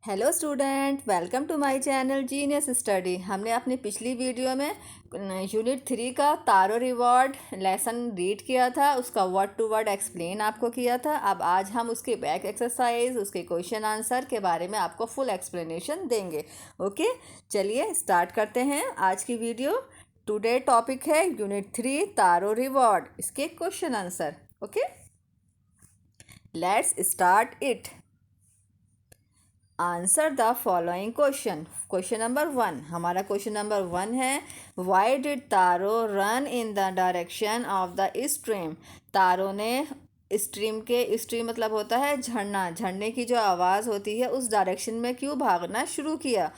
Hello student, welcome to my channel genius study. हमने अपनी पिछली वीडियो में यूनिट 3 का तारो रिवॉर्ड लेसन रीड किया था, उसका वर्ड टू वर्ड एक्सप्लेन आपको किया था। अब आज हम उसके बैक एक्सरसाइज, उसके क्वेश्चन आंसर के बारे में आपको फुल एक्सप्लेनेशन देंगे। ओके, चलिए स्टार्ट करते हैं आज की वीडियो। टुडे टॉपिक है यूनिट 3 तारो रिवॉर्ड, इसके question answer. Okay, let's start it. Answer the following question. Question number 1, हमारा क्वेश्चन नंबर 1 है, why did Taro run in the direction of the stream. Taro ने stream stream मतलब होता है झरना, झरने की जो आवाज़ होती है उस डायरेक्शन में क्यों भागना शुरू किया।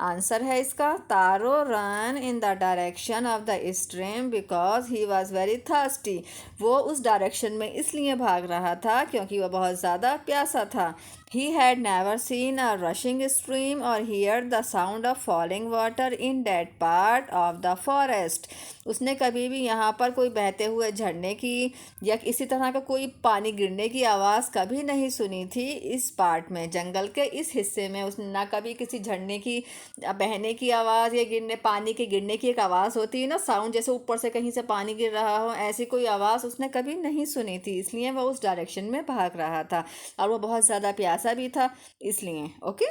आंसर है इसका, Taro run in the direction of the stream because he was very thirsty. वो उस डायरेक्शन में इसलिए भाग रहा था क्योंकि वह बहुत ज़्यादा प्यासा था। He had never seen a rushing stream or heard the sound of falling water in that part of the forest. उसने कभी भी यहाँ पर कोई बहते हुए झरने की या इसी तरह का कोई पानी गिरने की आवाज़ कभी नहीं सुनी थी। इस पार्ट में, जंगल के इस हिस्से में उसने ना कभी किसी झरने की बहने की आवाज़ या पानी के गिरने की एक आवाज़ होती है ना, साउंड, जैसे ऊपर से कहीं से पानी गिर रहा हो, ऐसी कोई आवाज़ उसने कभी नहीं सुनी थी। इसलिए वह उस डायरेक्शन में भाग रहा था और वो बहुत ज़्यादा प्यासा भी था इसलिए। ओके,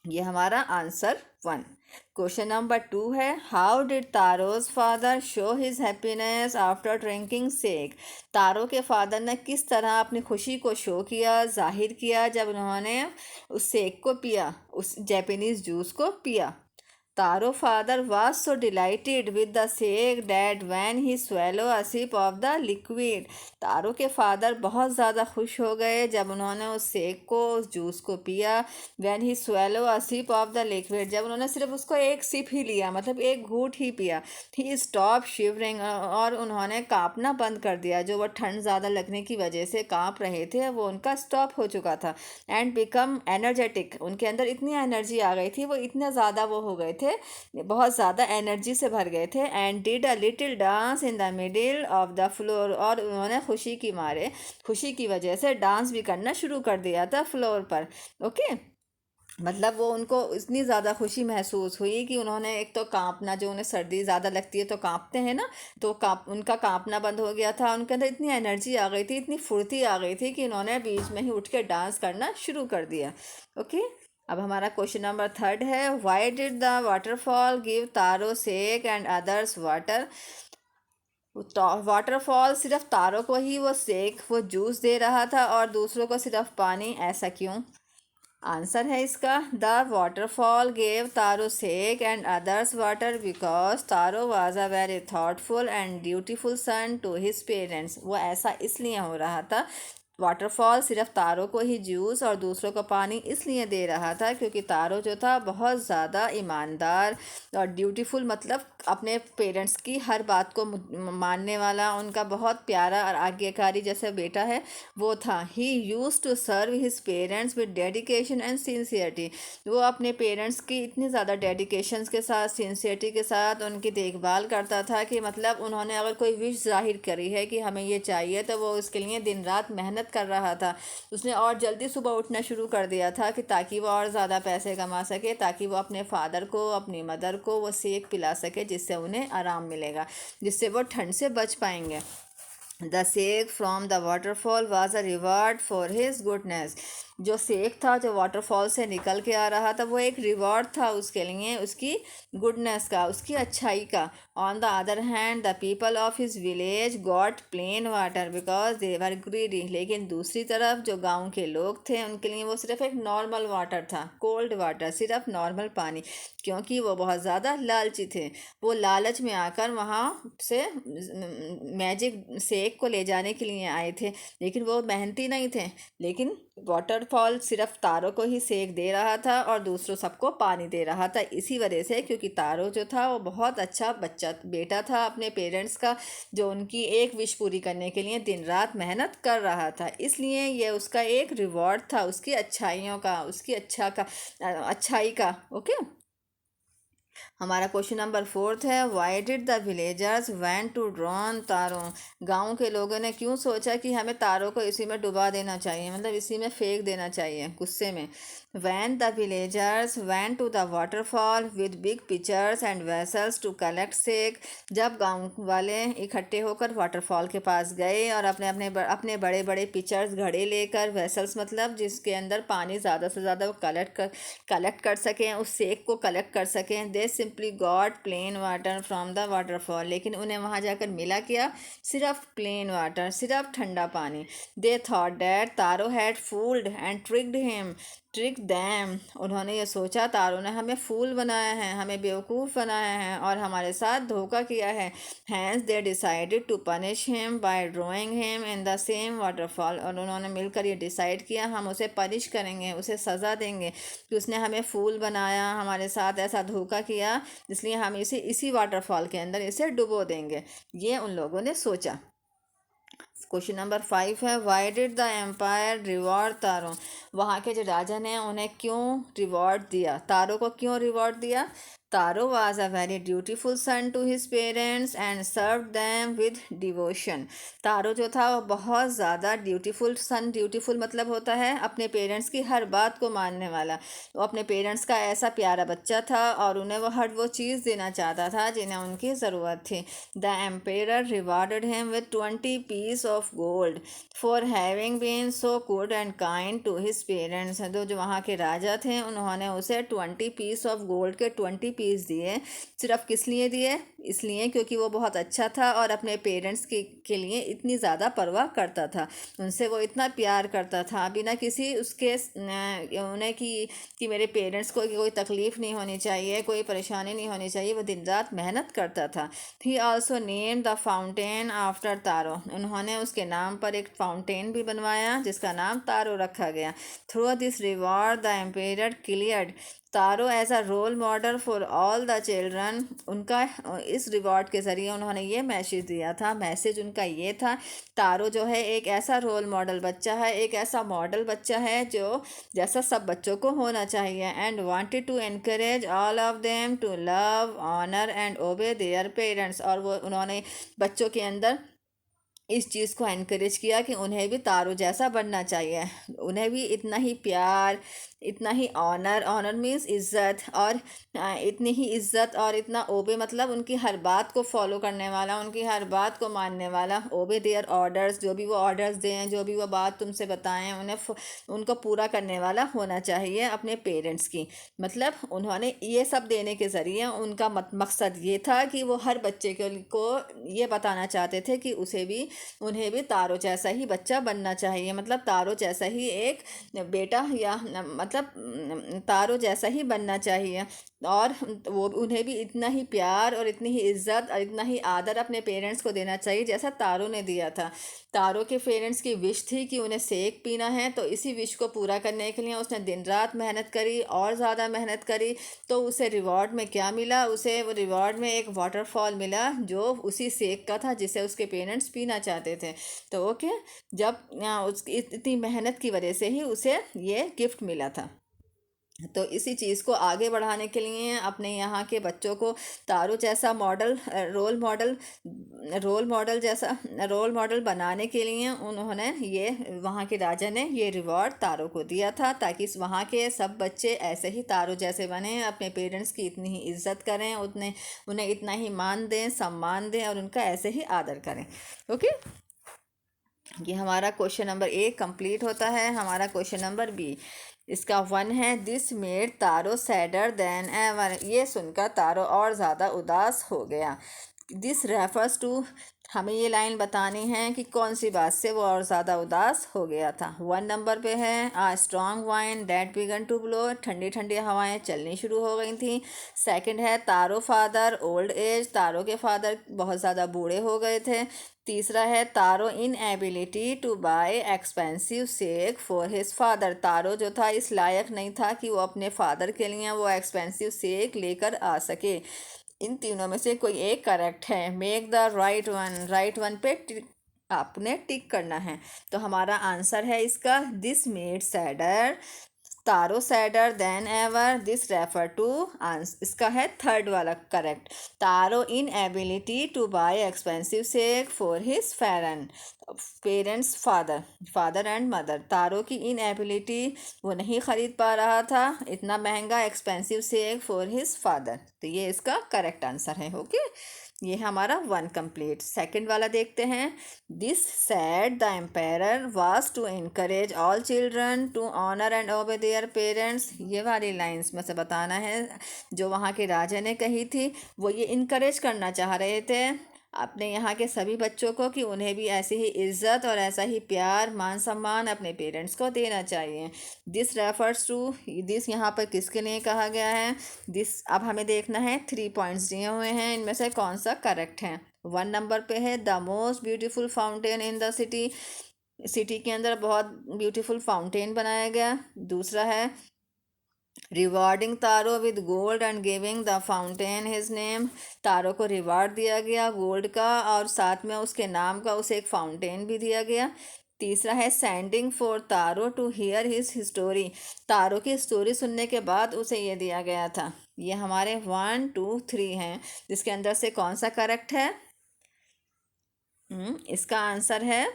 ये हमारा आंसर 1। क्वेश्चन नंबर 2 है, how did Taro's father show his happiness after drinking sake. Taro के फादर ने किस तरह अपनी खुशी को शो किया, जाहिर किया, जब उन्होंने उस सेक को पिया, उस जैपनीज़ जूस को पिया। तारो father was so delighted with the shake that when he swallowed a sip of the liquid। तारो के फादर बहुत ज़्यादा खुश हो गए जब उन्होंने उस शेक को, उस जूस को पिया। when he swallowed a sip of the liquid, जब उन्होंने सिर्फ उसको एक सिप ही लिया, मतलब एक घूंट ही पिया। he stopped shivering, और उन्होंने कांपना बंद कर दिया। जो वो ठंड ज़्यादा लगने की वजह से कांप रहे थे वो उनका स्टॉप हो चुका था। एंड बिकम एनर्जेटिक, उनके अंदर इतनी एनर्जी आ गई थी, वो इतने ज़्यादा वो हो गए थे, बहुत ज़्यादा एनर्जी से भर गए थे। And did a little dance in the middle of the floor, और उन्होंने खुशी की मारे, खुशी की वजह से डांस भी करना शुरू कर दिया था फ्लोर पर। ओके, मतलब वो उनको इतनी ज़्यादा खुशी महसूस हुई कि उन्होंने, एक तो कांपना, जो उन्हें सर्दी ज़्यादा लगती है तो कांपते हैं ना, तो उनका कांपना बंद हो गया था। उनके अंदर इतनी एनर्जी आ गई थी, इतनी फुर्ती आ गई थी कि उन्होंने बीच में ही उठ के डांस करना शुरू कर दिया। ओके, अब हमारा क्वेश्चन नंबर 3 है, why did the waterfall give Taro sake and others water. Waterfall सिर्फ तारो को ही वो सेक, वो जूस दे रहा था और दूसरों को सिर्फ पानी, ऐसा क्यों। आंसर है इसका, the waterfall gave Taro sake and others water because Taro was a very thoughtful and dutiful son to his parents. वो ऐसा इसलिए हो रहा था, वाटरफॉल सिर्फ तारो को ही जूस और दूसरों को पानी इसलिए दे रहा था क्योंकि तारो जो था बहुत ज़्यादा ईमानदार और ड्यूटीफुल, मतलब अपने पेरेंट्स की हर बात को मानने वाला, उनका बहुत प्यारा और आज्ञाकारी जैसा बेटा है वो था। He use to serve his parents with dedication and sincerity. वो अपने पेरेंट्स की इतनी ज़्यादा डेडिकेशंस के साथ, सिंसियरिटी के साथ उनकी देखभाल करता था कि मतलब उन्होंने अगर कोई विश जाहिर करी है कि हमें ये चाहिए, तो वो उसके लिए दिन रात मेहनत कर रहा था। उसने और जल्दी सुबह उठना शुरू कर दिया था कि ताकि वो और ज़्यादा पैसे कमा सके, ताकि वो अपने फादर को, अपनी मदर को वो सेक पिला सके, जिससे उन्हें आराम मिलेगा, जिससे वो ठंड से बच पाएंगे। The sake from the waterfall was a reward for his goodness. जो सेक था, जो वाटरफॉल से निकल के आ रहा था, वो एक रिवॉर्ड था उसके लिए, उसकी गुडनेस का, उसकी अच्छाई का। On the other hand the people of his village got plain water because they were greedy. लेकिन दूसरी तरफ जो गांव के लोग थे, उनके लिए वो सिर्फ एक नॉर्मल वाटर था, कोल्ड वाटर, सिर्फ नॉर्मल पानी, क्योंकि वो बहुत ज़्यादा लालची थे। वो लालच में आकर वहाँ से मैजिक सेक को ले जाने के लिए आए थे, लेकिन वो मेहनती नहीं थे। लेकिन वाटरफॉल सिर्फ तारो को ही सेक दे रहा था और दूसरों सबको पानी दे रहा था, इसी वजह से, क्योंकि तारो जो था वो बहुत अच्छा बच्चा, बेटा था अपने पेरेंट्स का, जो उनकी एक विश पूरी करने के लिए दिन रात मेहनत कर रहा था। इसलिए ये उसका एक रिवॉर्ड था, उसकी अच्छाइयों का, उसकी अच्छाई का। ओके, हमारा क्वेश्चन नंबर 4 है, why did the villagers went to drown Taro. गांव के लोगों ने क्यों सोचा कि हमें तारों को इसी में डुबा देना चाहिए, मतलब इसी में फेंक देना चाहिए गुस्से में। When the villagers went to the waterfall with big pitchers and vessels to collect sake, जब गांव वाले इकट्ठे होकर वाटरफॉल के पास गए और अपने बड़े बड़े पिचर्स घड़े लेकर, वेसल्स मतलब जिसके अंदर पानी ज़्यादा से ज़्यादा वो कलेक्ट कर सकें, उस सेक को कलेक्ट कर सकें, दे simply got plain water from the waterfall, लेकिन उन्हें वहाँ जाकर मिला क्या? सिर्फ प्लेन वाटर, सिर्फ ठंडा पानी। They thought that taro had fooled and trick them, उन्होंने ये सोचा तारों ने हमें फूल बनाया है, हमें बेवकूफ़ बनाया है और हमारे साथ धोखा किया है। Hence they decided to punish him by drowning him in the same waterfall, और उन्होंने मिलकर ये डिसाइड किया हम उसे पनिश करेंगे, उसे सज़ा देंगे कि उसने हमें फूल बनाया, हमारे साथ ऐसा धोखा किया, इसलिए हम इसे इसी वाटरफॉल के अंदर इसे डुबो देंगे। ये उन लोगों ने सोचा। क्वेश्चन नंबर 5 है, why did the empire reward Taro, वहाँ के जो राजा ने उन्हें क्यों रिवॉर्ड दिया, तारो को क्यों रिवॉर्ड दिया? Taro was a very dutiful son to his parents and serve them with devotion, Taro जो था वो बहुत ज़्यादा ड्यूटीफुल सन, ड्यूटीफुल मतलब होता है अपने पेरेंट्स की हर बात को मानने वाला, वो अपने पेरेंट्स का ऐसा प्यारा बच्चा था और उन्हें वो चीज़ देना चाहता था जिन्हें उनकी ज़रूरत थी। The emperor rewarded him with 20 piece of gold for having been so good and kind to his parents, जो वहाँ के राजा थे उन्होंने उसे 20 पीस ऑफ गोल्ड के 20 पीस दिए। सिर्फ किस लिए दिए? इसलिए क्योंकि वो बहुत अच्छा था और अपने पेरेंट्स के लिए इतनी ज़्यादा परवाह करता था, उनसे वो इतना प्यार करता था बिना किसी उसके उन्हें कि मेरे पेरेंट्स को कोई तकलीफ़ नहीं होनी चाहिए, कोई परेशानी नहीं होनी चाहिए, वो दिन रात मेहनत करता था। He also name the fountain after Taro, उन्होंने उसके नाम पर एक फाउंटेन भी बनवाया जिसका नाम तारो रखा गया। Through this reward the emperor cleared Taro as a role model for all the children, उनका इस रिवॉर्ड के ज़रिए उन्होंने ये मैसेज दिया था, मैसेज उनका ये था, तारो जो है एक ऐसा रोल मॉडल बच्चा है, एक ऐसा मॉडल बच्चा है जो जैसा सब बच्चों को होना चाहिए, and wanted to encourage all of them to love honour and obey their parents, और वो उन्होंने बच्चों के अंदर इस चीज़ को एनकरेज किया कि उन्हें भी तारों जैसा बनना चाहिए, उन्हें भी इतना ही प्यार, इतना ही ऑनर मीन्स इज़्ज़त, और इतनी ही इज़्ज़त और इतना ओबे मतलब उनकी हर बात को फॉलो करने वाला, उनकी हर बात को मानने वाला, ओबे देयर ऑर्डर्स, जो भी वो ऑर्डर्स दें, जो भी वो बात तुमसे बताएं, उनको पूरा करने वाला होना चाहिए अपने पेरेंट्स की। मतलब उन्होंने ये सब देने के ज़रिए उनका मकसद ये था कि वो हर बच्चे को ये बताना चाहते थे कि उन्हें भी तारों जैसा ही बच्चा बनना चाहिए, मतलब तारों जैसा ही एक बेटा या मतलब तारों जैसा ही बनना चाहिए, और वो उन्हें भी इतना ही प्यार और इतनी ही इज्जत और इतना ही आदर अपने पेरेंट्स को देना चाहिए जैसा तारों ने दिया था। तारों के पेरेंट्स की विश थी कि उन्हें सेक पीना है, तो इसी विश को पूरा करने के लिए उसने दिन रात मेहनत करी और ज़्यादा मेहनत करी, तो उसे रिवॉर्ड में क्या मिला? उसे वो रिवॉर्ड में एक वाटरफॉल मिला जो उसी सेक का था जिसे उसके पेरेंट्स पीना चाहते थे। तो ओके, जब उसकी इतनी मेहनत की वजह से ही उसे ये गिफ्ट मिला था। तो इसी चीज़ को आगे बढ़ाने के लिए अपने यहाँ के बच्चों को तारों जैसा रोल मॉडल बनाने के लिए उन्होंने ये वहाँ के राजा ने ये रिवॉर्ड तारों को दिया था, ताकि वहाँ के सब बच्चे ऐसे ही तारों जैसे बने, अपने पेरेंट्स की इतनी ही इज्जत करें, उन्हें इतना ही मान दें, सम्मान दें और उनका ऐसे ही आदर करें। ओके, ये हमारा क्वेश्चन नंबर ए कंप्लीट होता है। हमारा क्वेश्चन नंबर बी, इसका 1 है, this made taro sadder than ever, ये सुनकर तारो और ज़्यादा उदास हो गया। दिस रेफर्स टू, हमें ये लाइन बतानी है कि कौन सी बात से वो और ज़्यादा उदास हो गया था। 1 नंबर पे है, a strong wind that began to blow, ठंडी ठंडी हवाएं चलनी शुरू हो गई थी। सेकंड है, तारो फादर ओल्ड एज, तारो के फादर बहुत ज़्यादा बूढ़े हो गए थे। तीसरा है, Taro inability to buy expensive sake for his father, Taro जो था इस लायक नहीं था कि वो अपने फादर के लिए वो एक्सपेंसिव सेक लेकर आ सके। इन तीनों में से कोई एक करेक्ट है। मेक द राइट वन पे आपने टिक करना है। तो हमारा आंसर है इसका, this made sadder Taro sadder than ever, this refer to answer, इसका है थर्ड वाला correct. Taro inability to buy expensive sake for his parents father and mother, Taro की इन एबिलिटी, वो नहीं ख़रीद पा रहा था इतना महंगा expensive sake for his father, तो ये इसका करेक्ट आंसर है। ओके, ये हमारा वन कंप्लीट। सेकंड वाला देखते हैं। This said the empire was to encourage all children to honour and obey their parents, ये वाली लाइंस में से बताना है जो वहाँ के राजा ने कही थी। वो ये इनकरेज करना चाह रहे थे अपने यहाँ के सभी बच्चों को कि उन्हें भी ऐसी ही इज्जत और ऐसा ही प्यार मान सम्मान अपने पेरेंट्स को देना चाहिए। दिस रेफर्स टू, दिस यहाँ पर किसके लिए कहा गया है? दिस अब हमें देखना है, 3 पॉइंट्स दिए हुए हैं, इनमें से कौन सा करेक्ट है। 1 नंबर पे है the most beautiful fountain in the city, city के अंदर बहुत ब्यूटीफुल फाउंटेन बनाया गया। दूसरा है rewarding Taro with gold and giving the fountain his name, Taro को रिवार्ड दिया गया गोल्ड का और साथ में उसके नाम का उसे एक फाउंटेन भी दिया गया। तीसरा है sending for Taro to hear his story, Taro की स्टोरी सुनने के बाद उसे ये दिया गया था। ये हमारे 1 2 3 हैं, जिसके अंदर से कौन सा करेक्ट है? इसका आंसर है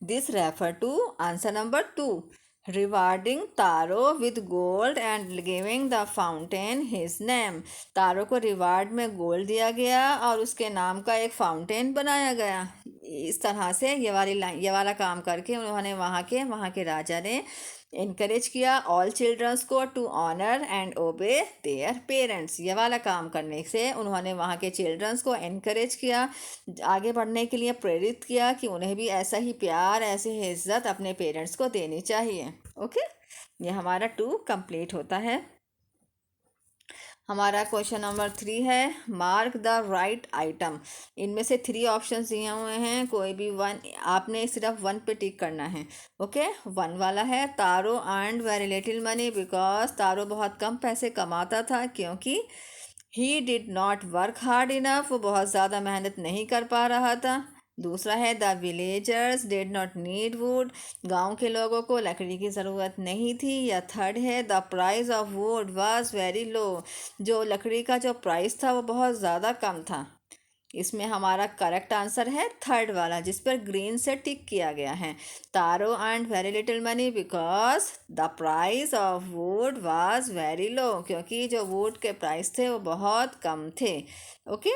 this refer to answer number 2, rewarding Taro with gold and giving the fountain his name, Taro को रिवार्ड में गोल्ड दिया गया और उसके नाम का एक फाउंटेन बनाया गया। इस तरह से ये वाला काम करके उन्होंने वहाँ के राजा ने इनकरेज किया ऑल चिल्ड्रंस को to honour and obey their parents, ये वाला काम करने से उन्होंने वहाँ के चिल्ड्रंस को इनकरेज किया, आगे बढ़ने के लिए प्रेरित किया कि उन्हें भी ऐसा ही प्यार ऐसी ही इज्जत अपने पेरेंट्स को देनी चाहिए। ओके, ये हमारा 2 कंप्लीट होता है। हमारा क्वेश्चन नंबर 3 है मार्क द राइट आइटम, इनमें से 3 ऑप्शंस दिए हुए हैं, कोई भी 1, आपने सिर्फ 1 पे टिक करना है। ओके, 1 वाला है Taro earned very little money because, Taro बहुत कम पैसे कमाता था क्योंकि he did not work hard enough, वो बहुत ज़्यादा मेहनत नहीं कर पा रहा था। दूसरा है the villagers did not need would, गांव के लोगों को लकड़ी की ज़रूरत नहीं थी। या थर्ड है the price of wood was very लो, जो लकड़ी का जो प्राइस था वो बहुत ज़्यादा कम था। इसमें हमारा करेक्ट आंसर है थर्ड वाला, जिस पर ग्रीन से टिक किया गया है। Taro earned very little money because the price of wood was very low, क्योंकि जो वुड के प्राइस थे वो बहुत कम थे। ओके,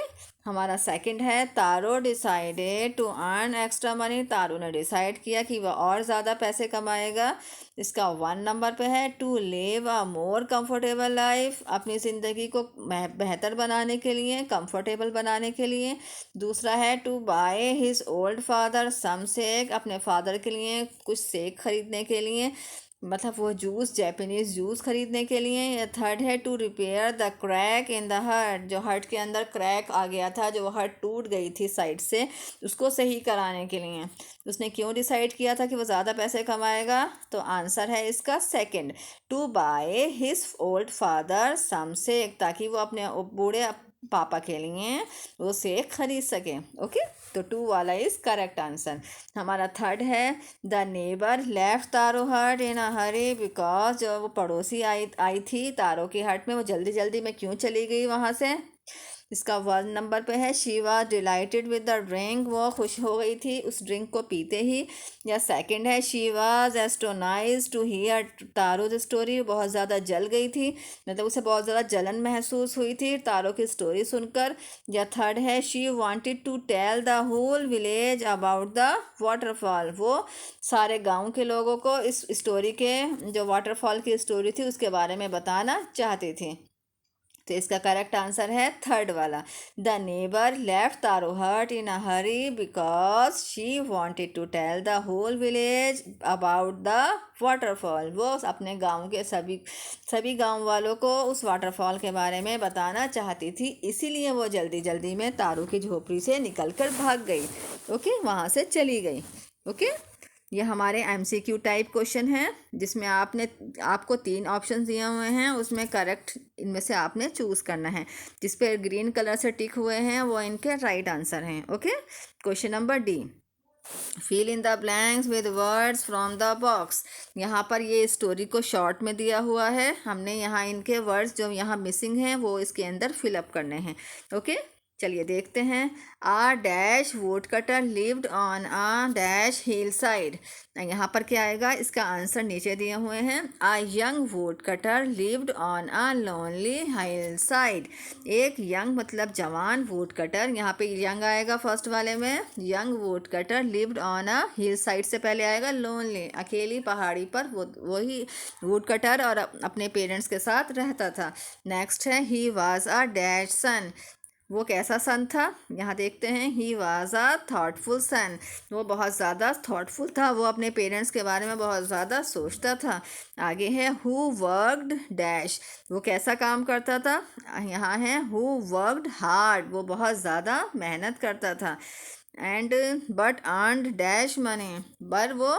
हमारा सेकंड है Taro decided to earn extra money, Taro ने डिसाइड किया कि वह और ज़्यादा पैसे कमाएगा। इसका 1 नंबर पे है to live a more comfortable life, अपनी ज़िंदगी को बेहतर बनाने के लिए, कंफर्टेबल बनाने के लिए। दूसरा है to buy his old father some sake, अपने फादर के लिए कुछ सेक खरीदने के लिए, मतलब वो जूस, जापानीज़ जूस खरीदने के लिए। या थर्ड है to repair the crack in the hut, जो हट के अंदर क्रैक आ गया था, जो हट टूट गई थी साइड से, उसको सही कराने के लिए। उसने क्यों डिसाइड किया था कि वो ज़्यादा पैसे कमाएगा? तो आंसर है इसका second, to buy his old father some sake, ताकि वो अपने बूढ़े पापा के लिए वो सेक खरीद सके। ओके, तो 2 वाला इज करेक्ट आंसर। हमारा थर्ड है the neighbour left Taro hut in a hurry because, जो वो पड़ोसी आई थी तारो की हट में, वो जल्दी जल्दी में क्यों चली गई वहाँ से? इसका 1 नंबर पे है she was dilated with the drink, वो खुश हो गई थी उस ड्रिंक को पीते ही। या सेकंड है she was astonished to hear Taro's story, बहुत ज़्यादा जल गई थी, मतलब उसे बहुत ज़्यादा जलन महसूस हुई थी तारो की स्टोरी सुनकर। या थर्ड है she wanted to tell the whole village about the waterfall, वो सारे गांव के लोगों को इस स्टोरी के, जो वाटरफॉल की स्टोरी थी उसके बारे में बताना चाहती थी। तो इसका करेक्ट आंसर है थर्ड वाला, the neighbour left Taro hut in a hurry because she wanted to tell the whole village about the waterfall, वो अपने गांव के सभी गांव वालों को उस वाटरफॉल के बारे में बताना चाहती थी, इसीलिए वो जल्दी जल्दी में तारो की झोपड़ी से निकलकर भाग गई। ओके, वहाँ से चली गई। ओके, ये हमारे MCQ टाइप क्वेश्चन है, जिसमें आपको 3 ऑप्शन दिए हुए हैं, उसमें करेक्ट इनमें से आपने चूज़ करना है। जिस पे ग्रीन कलर से टिक हुए हैं वो इनके राइट आंसर हैं। Okay, question number D, fill in the blanks with words from the box. यहाँ पर ये स्टोरी को शॉर्ट में दिया हुआ है, हमने यहाँ इनके वर्ड्स जो यहाँ मिसिंग हैं वो इसके अंदर फिलअप करने हैं। ओके, चलिए देखते हैं। A dash woodcutter lived on a dash hillside. यहाँ पर क्या आएगा, इसका आंसर नीचे दिए हुए हैं। A young woodcutter lived on a lonely hillside. एक यंग मतलब जवान, वुड कटर यहाँ पे यंग आएगा फर्स्ट वाले में। Young woodcutter lived on a hillside से पहले आएगा लोनली, अकेली पहाड़ी पर वो वही वुड कटर और अपने पेरेंट्स के साथ रहता था। नेक्स्ट है ही वाज अ डैश सन। वो कैसा सन था, यहाँ देखते हैं। ही वाज अ थॉटफुल सन। वो बहुत ज़्यादा थॉटफुल था, वो अपने पेरेंट्स के बारे में बहुत ज़्यादा सोचता था। आगे है हु वर्कड डैश। वो कैसा काम करता था, यहाँ है हु वर्कड हार्ड। वो बहुत ज़्यादा मेहनत करता था। And but earned dash money. पर वो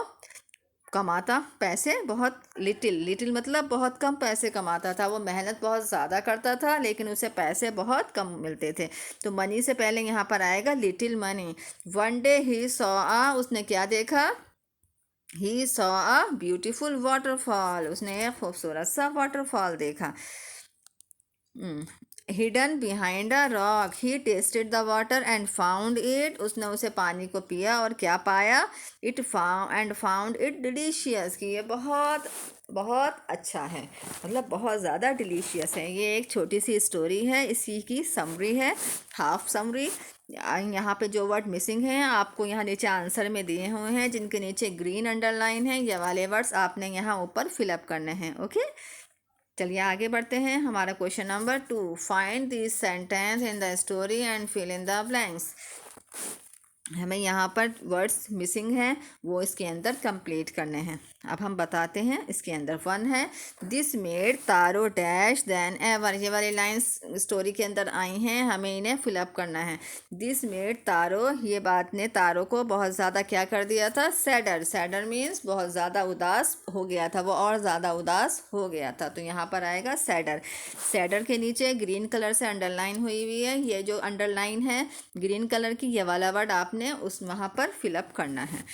कमाता पैसे बहुत लिटिल, लिटिल मतलब बहुत कम पैसे कमाता था। वो मेहनत बहुत ज़्यादा करता था लेकिन उसे पैसे बहुत कम मिलते थे। तो मनी से पहले यहाँ पर आएगा little money. One day he saw a. उसने क्या देखा, he saw a beautiful waterfall. उसने एक खूबसूरत सा वाटरफॉल देखा। Hidden behind a rock. He tasted the water and found it. उसने उसे पानी को पिया और क्या पाया, इट फाउंड इट डिलीशियस। कि ये बहुत बहुत अच्छा है, मतलब बहुत ज़्यादा डिलीशियस है। ये एक छोटी सी स्टोरी है, इसी की समरी है, हाफ समरी। यहाँ पे जो वर्ड मिसिंग हैं आपको यहाँ नीचे आंसर में दिए हुए हैं, जिनके नीचे ग्रीन अंडरलाइन है। ये वाले वर्ड्स आपने यहाँ ऊपर फिलअप करने हैं। ओके, चलिए आगे बढ़ते हैं। हमारा question number 2, find this sentence in the story and fill in the blanks. हमें यहाँ पर वर्ड्स मिसिंग हैं, वो इसके अंदर कंप्लीट करने हैं। अब हम बताते हैं। इसके अंदर 1 है, this made taro dash then ever. ये वाली लाइन्स स्टोरी के अंदर आई हैं, हमें इन्हें फिलअप करना है। दिस मेड तारो, ये बात ने तारो को बहुत ज़्यादा क्या कर दिया था, सैडर। सैडर मीन्स बहुत ज़्यादा उदास हो गया था, वो और ज़्यादा उदास हो गया था। तो यहाँ पर आएगा सैडर। सैडर के नीचे ग्रीन कलर से अंडरलाइन हुई हुई है। ये जो अंडरलाइन है ग्रीन कलर की, ये वाला वर्ड आपने उस वहाँ पर फिलअप करना है।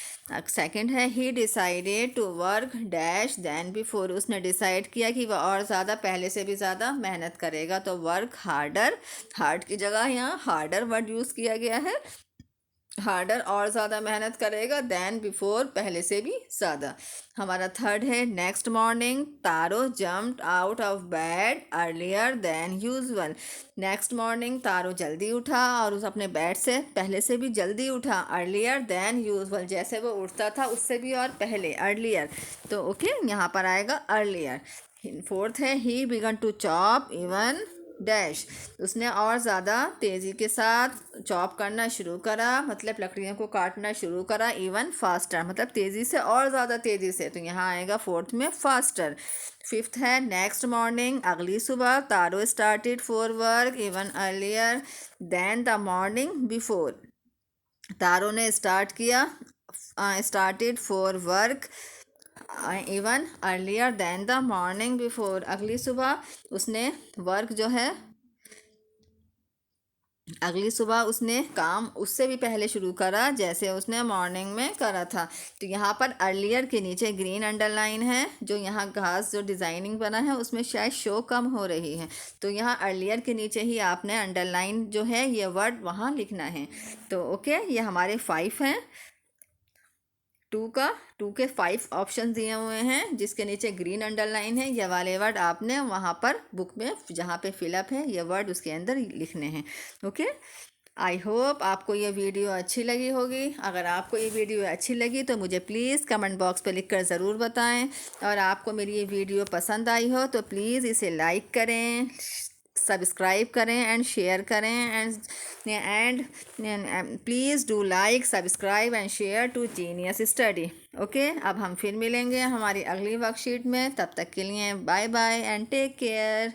सेकंड है, he decided to work dash then before. उसने डिसाइड किया कि वह और ज़्यादा, पहले से भी ज़्यादा मेहनत करेगा। तो वर्क हार्डर, हार्ड की जगह यहाँ हार्डर वर्ड यूज़ किया गया है। हार्डर और ज़्यादा मेहनत करेगा, देन बिफोर पहले से भी ज़्यादा। हमारा थर्ड है, next morning Taro jumped out of bed earlier than usual. Next morning Taro जल्दी उठा और उस अपने बेड से पहले से भी जल्दी उठा। अर्लियर देन यूजुअल, जैसे वो उठता था उससे भी और पहले, अर्लियर। तो ओके, यहाँ पर आएगा अर्लियर। फोर्थ है, he began to chop even dash. उसने और ज़्यादा तेज़ी के साथ चॉप करना शुरू करा, मतलब लकड़ियों को काटना शुरू करा। इवन फास्टर मतलब तेज़ी से, और ज़्यादा तेज़ी से। तो यहाँ आएगा फोर्थ में फास्टर। फिफ्थ है, नेक्स्ट मॉर्निंग, अगली सुबह Taro started for work even earlier than the morning before. Taro ने स्टार्ट किया, started for work even earlier than the morning before. अगली सुबह उसने वर्क जो है, अगली सुबह उसने काम उससे भी पहले शुरू करा, जैसे उसने मॉर्निंग में करा था। तो यहाँ पर अर्लियर के नीचे ग्रीन अंडरलाइन है। जो यहाँ घास जो डिज़ाइनिंग बना है उसमें शायद शो कम हो रही है, तो यहाँ अर्लियर के नीचे ही आपने अंडरलाइन जो है ये वर्ड वहाँ लिखना है। तो ओके, ये हमारे 5 हैं। 2 के 5 ऑप्शन दिए हुए हैं, जिसके नीचे ग्रीन अंडरलाइन है। ये वाले वर्ड आपने वहाँ पर बुक में जहाँ पे फिलअप है ये वर्ड उसके अंदर लिखने हैं। ओके, आई होप आपको ये वीडियो अच्छी लगी होगी। अगर आपको ये वीडियो अच्छी लगी तो मुझे प्लीज़ कमेंट बॉक्स पे लिखकर ज़रूर बताएं। और आपको मेरी ये वीडियो पसंद आई हो तो प्लीज़ इसे लाइक करें, सब्सक्राइब करें एंड शेयर करें। And please do like, subscribe and share to genius study. Okay, अब हम फिर मिलेंगे हमारी अगली वर्कशीट में। तब तक के लिए bye bye and take care.